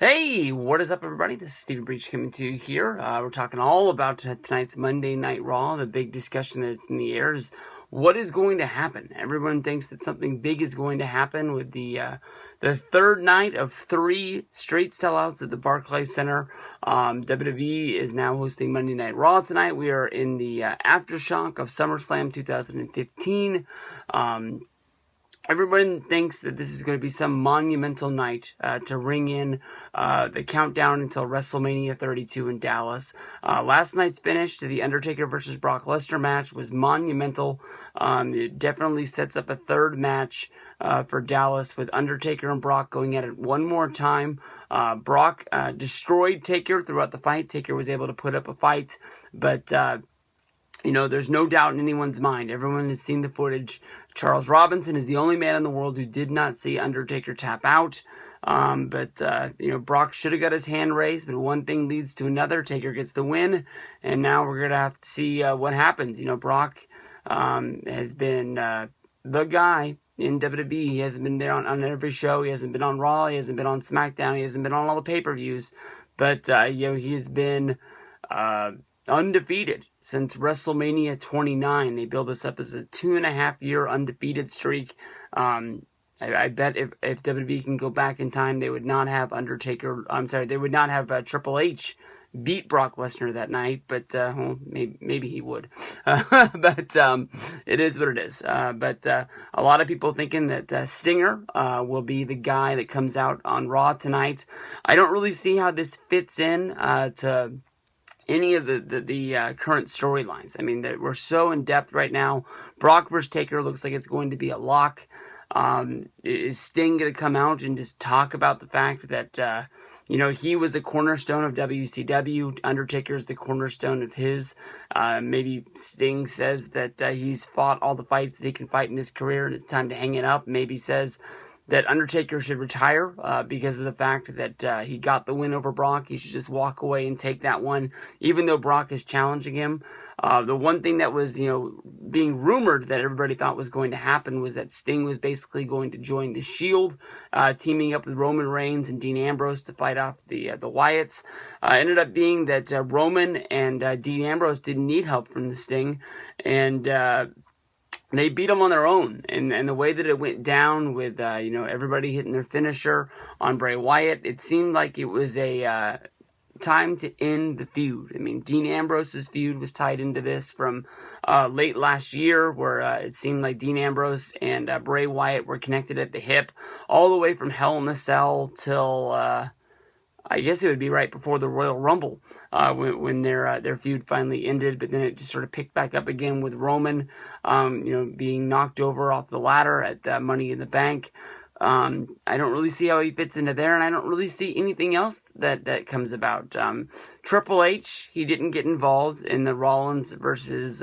Hey, what is up, everybody? This is Stephen Breach coming to you here. We're talking all about tonight's Monday Night Raw. The big discussion that's in the air is what is going to happen. Everyone thinks that something big is going to happen with the third night of 3 straight sellouts at the Barclays Center. WWE is now hosting Monday Night Raw tonight. We are in the aftershock of SummerSlam 2015. Everyone thinks that this is going to be some monumental night to ring in the countdown until WrestleMania 32 in Dallas. Last night's finish to the Undertaker versus Brock Lesnar match was monumental. It definitely sets up a third match for Dallas with Undertaker and Brock going at it one more time. Brock destroyed Taker throughout the fight. Taker was able to put up a fight, but there's no doubt in anyone's mind. Everyone has seen the footage. Charles Robinson is the only man in the world who did not see Undertaker tap out. But Brock should have got his hand raised, but one thing leads to another. Taker gets the win, and now we're going to have to see what happens. Brock has been the guy in WWE. He hasn't been there on every show. He hasn't been on Raw. He hasn't been on SmackDown. He hasn't been on all the pay-per-views. But, he has been undefeated since WrestleMania 29. They build this up as a 2.5-year undefeated streak. I bet if WWE can go back in time, they would not have they would not have Triple H beat Brock Lesnar that night, but maybe he would. But it is what it is. But a lot of people thinking that Stinger will be the guy that comes out on Raw tonight. I don't really see how this fits in to any of the current storylines. I mean, we're so in depth right now. Brock versus Taker looks like it's going to be a lock. Is Sting going to come out and just talk about the fact that he was a cornerstone of WCW? Undertaker's the cornerstone of his. Maybe Sting says that he's fought all the fights that he can fight in his career and it's time to hang it up. Maybe says that Undertaker should retire because of the fact that he got the win over Brock. He should just walk away and take that one, even though Brock is challenging him. The one thing that was, being rumored that everybody thought was going to happen was that Sting was basically going to join the Shield, teaming up with Roman Reigns and Dean Ambrose to fight off the Wyatts. Ended up being that Roman and Dean Ambrose didn't need help from the Sting, and they beat them on their own, and the way that it went down with everybody hitting their finisher on Bray Wyatt, it seemed like it was a time to end the feud. I mean, Dean Ambrose's feud was tied into this from late last year, where it seemed like Dean Ambrose and Bray Wyatt were connected at the hip, all the way from Hell in a Cell till I guess it would be right before the Royal Rumble when their feud finally ended, but then it just sort of picked back up again with Roman, being knocked over off the ladder at Money in the Bank. I don't really see how he fits into there, and I don't really see anything else that comes about. Triple H, he didn't get involved in the Rollins versus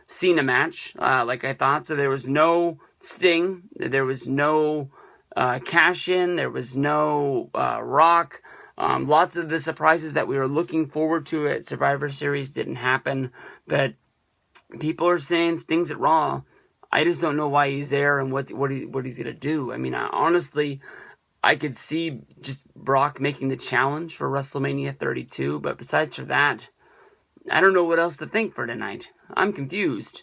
Cena match like I thought, so there was no Sting, there was no cash-in, there was no Rock. Lots of the surprises that we were looking forward to at Survivor Series didn't happen, but people are saying Sting's at Raw. I just don't know why he's there and what he's going to do. I mean, honestly, I could see just Brock making the challenge for WrestleMania 32, but besides for that, I don't know what else to think for tonight. I'm confused.